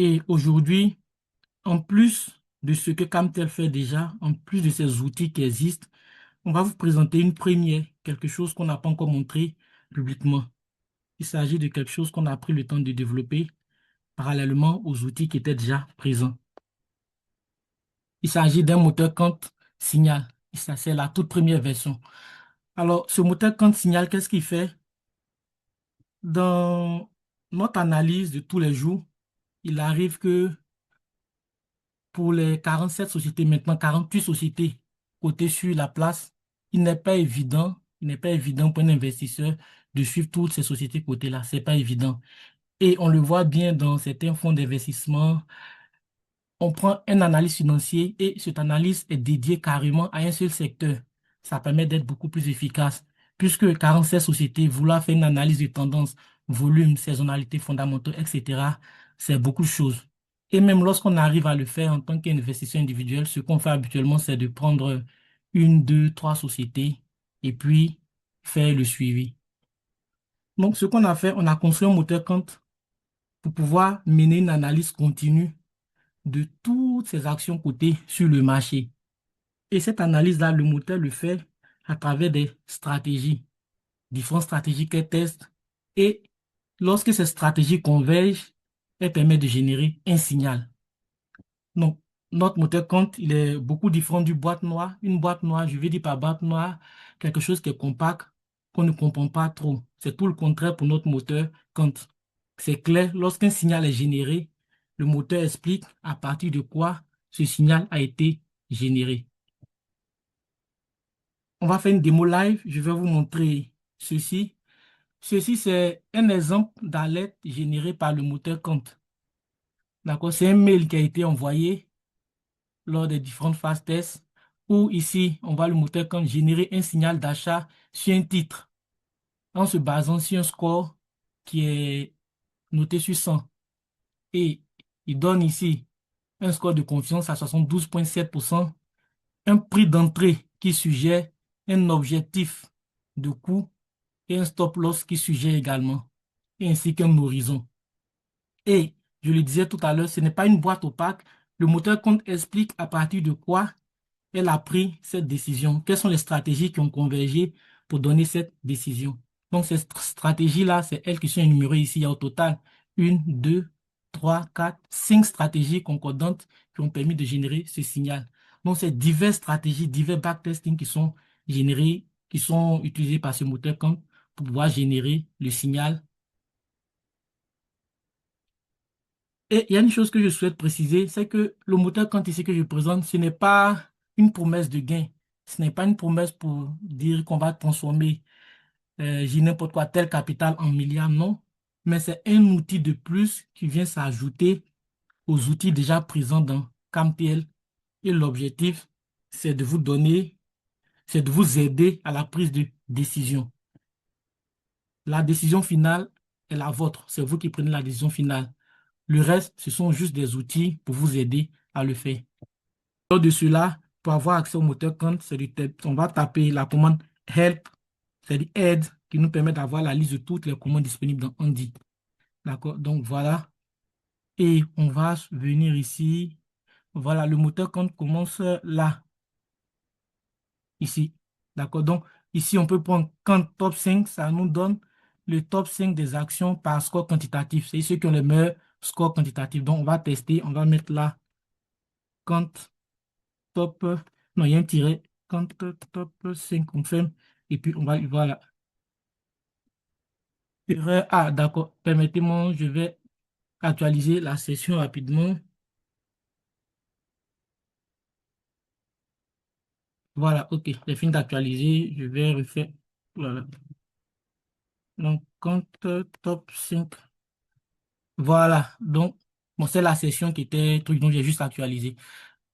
Et aujourd'hui, en plus de ce que Camtel fait déjà, en plus de ces outils qui existent, on va vous présenter une première, quelque chose qu'on n'a pas encore montré publiquement. Il s'agit de quelque chose qu'on a pris le temps de développer parallèlement aux outils qui étaient déjà présents. Il s'agit d'un moteur Kant Signal. Ça, c'est la toute première version. Alors, ce moteur Kant Signal, qu'est-ce qu'il fait? Dans notre analyse de tous les jours, il arrive que pour les 47 sociétés, maintenant 48 sociétés cotées sur la place, il n'est pas évident pour un investisseur de suivre toutes ces sociétés cotées-là. C'est pas évident. Et on le voit bien dans certains fonds d'investissement. On prend un analyse financier et cette analyse est dédiée carrément à un seul secteur. Ça permet d'être beaucoup plus efficace. Puisque 47 sociétés, vouloir faire une analyse de tendance, volume, saisonnalité, fondamentaux, etc., c'est beaucoup de choses. Et même lorsqu'on arrive à le faire en tant qu'investisseur individuel, ce qu'on fait habituellement, c'est de prendre une, deux, trois sociétés et puis faire le suivi. Donc, ce qu'on a fait, on a construit un moteur Kant pour pouvoir mener une analyse continue de toutes ces actions cotées sur le marché. Et cette analyse-là, le moteur le fait à travers des stratégies, différentes stratégies qu'elle teste. Et lorsque ces stratégies convergent, elle permet de générer un signal. Donc, notre moteur compte, il est beaucoup différent du boîte noire. Une boîte noire, je vais dire par boîte noire, quelque chose qui est compact, qu'on ne comprend pas trop. C'est tout le contraire pour notre moteur compte. C'est clair, lorsqu'un signal est généré, le moteur explique à partir de quoi ce signal a été généré. On va faire une démo live. Je vais vous montrer ceci. Ceci, c'est un exemple d'alerte générée par le moteur compte. D'accord? C'est un mail qui a été envoyé lors des différentes phases tests où ici, on va le moteur compte générer un signal d'achat sur un titre en se basant sur un score qui est noté sur 100. Et il donne ici un score de confiance à 72,7%, un prix d'entrée qui suggère un objectif de coût et un stop loss qui suggère également, et ainsi qu'un horizon. Et je le disais tout à l'heure, ce n'est pas une boîte opaque. Le moteur compte explique à partir de quoi elle a pris cette décision, quelles sont les stratégies qui ont convergé pour donner cette décision. Donc, ces stratégies-là, c'est elles qui sont énumérées ici. Il y a au total une, deux, trois, quatre, cinq stratégies concordantes qui ont permis de générer ce signal. Donc, c'est diverses stratégies, divers backtesting qui sont générés, qui sont utilisés par ce moteur compte pour pouvoir générer le signal. Et il y a une chose que je souhaite préciser, c'est que le moteur quant ici que je présente, ce n'est pas une promesse de gain. Ce n'est pas une promesse pour dire qu'on va transformer, j'ai n'importe quoi, tel capital en milliards, non. Mais c'est un outil de plus qui vient s'ajouter aux outils déjà présents dans CAMPL. Et l'objectif, c'est de vous donner, c'est de vous aider à la prise de décision. La décision finale est la vôtre. C'est vous qui prenez la décision finale. Le reste, ce sont juste des outils pour vous aider à le faire. Lors de cela, pour avoir accès au moteur Kant, on va taper la commande help, c'est-à-dire aide, qui nous permet d'avoir la liste de toutes les commandes disponibles dans Andy. D'accord? Donc voilà. Et on va venir ici. Voilà, le moteur Kant commence là, ici. D'accord? Donc ici, on peut prendre Kant top 5, ça nous donne le top 5 des actions par score quantitatif. C'est ceux qui ont le meilleur score quantitatif. Donc on va tester, on va mettre là Kant top, non, il y a un tiret, Kant top 5 confirme. Et puis on va, voilà. Ah, d'accord. Permettez-moi, je vais actualiser la session rapidement. Voilà, ok. J'ai fini d'actualiser. Je vais refaire. Voilà. Donc, compte top 5. Voilà. Donc, bon, c'est la session qui était truc, donc j'ai juste actualisé.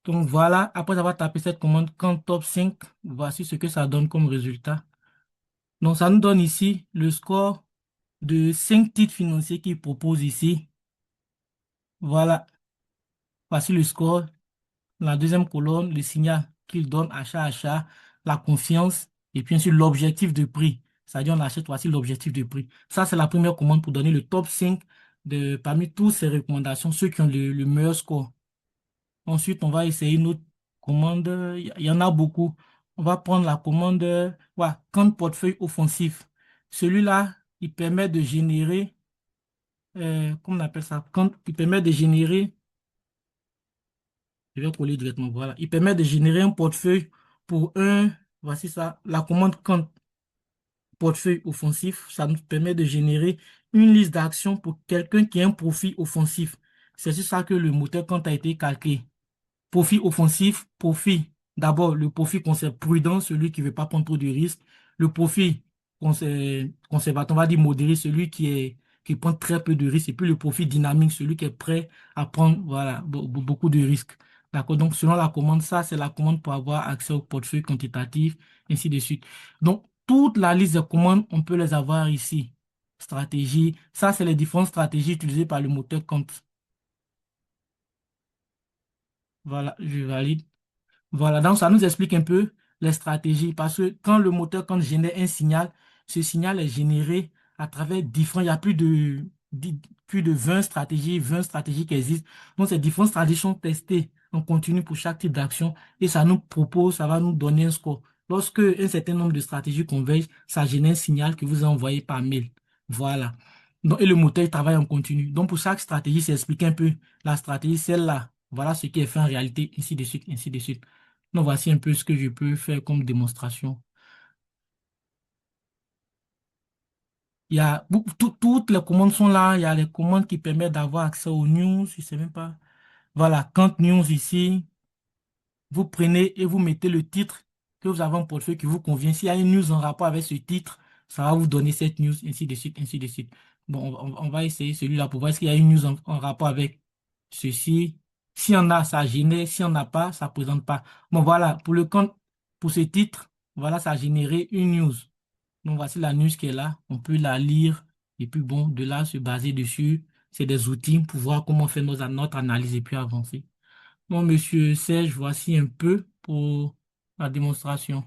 Donc, voilà. Après avoir tapé cette commande, compte top 5, voici ce que ça donne comme résultat. Donc, ça nous donne ici le score de 5 titres financiers qu'il propose ici. Voilà. Voici le score. La deuxième colonne, le signal qu'il donne achat, la confiance et puis ensuite l'objectif de prix. C'est-à-dire on achète, voici l'objectif de prix. Ça, c'est la première commande pour donner le top 5 parmi toutes ces recommandations, ceux qui ont le meilleur score. Ensuite, on va essayer une autre commande. Il y en a beaucoup. On va prendre la commande ouais, compte portefeuille offensif. Celui-là, il permet de générer, comment on appelle ça? Il permet de générer, je vais coller directement, voilà. Il permet de générer un portefeuille pour voici ça, la commande compte portefeuille offensif. Ça nous permet de générer une liste d'actions pour quelqu'un qui a un profil offensif. C'est sur ça que le moteur compte a été calqué. Profil offensif, profil. D'abord, le profil prudent, celui qui ne veut pas prendre trop de risques. Le profil conservateur, on va dire modéré, celui qui prend très peu de risques. Et puis le profil dynamique, celui qui est prêt à prendre voilà, beaucoup de risques. D'accord? Donc, selon la commande, ça, c'est la commande pour avoir accès au portefeuille quantitatif, ainsi de suite. Donc, toute la liste de commandes, on peut les avoir ici. Stratégie. Ça, c'est les différentes stratégies utilisées par le moteur compte. Voilà, je valide. Voilà, donc ça nous explique un peu les stratégies parce que quand le moteur, quand génère un signal, ce signal est généré à travers différents, il y a plus de 20 stratégies qui existent. Donc ces différentes stratégies sont testées en continu pour chaque type d'action et ça nous propose, ça va nous donner un score. Lorsque un certain nombre de stratégies convergent, ça génère un signal que vous envoyez par mail. Voilà. Donc, et le moteur il travaille en continu. Donc pour chaque stratégie, c'est expliquer un peu la stratégie, celle-là. Voilà ce qui est fait en réalité, ainsi de suite, ainsi de suite. Donc, voici un peu ce que je peux faire comme démonstration. Il y a toutes les commandes sont là. Il y a les commandes qui permettent d'avoir accès aux news. Je sais même pas. Voilà, quand news ici, vous prenez et vous mettez le titre que vous avez en portefeuille qui vous convient. S'il y a une news en rapport avec ce titre, ça va vous donner cette news, ainsi de suite, ainsi de suite. Bon, on va essayer celui-là pour voir s'il y a une news en rapport avec ceci. S'il y en a, ça génère. S'il n'y en a pas, ça ne présente pas. Bon, voilà, pour le compte, pour ce titre, voilà, ça a généré une news. Donc, voici la news qui est là. On peut la lire et puis, bon, de là, se baser dessus. C'est des outils pour voir comment faire notre analyse et puis avancer. Bon, monsieur Serge, voici un peu pour la démonstration.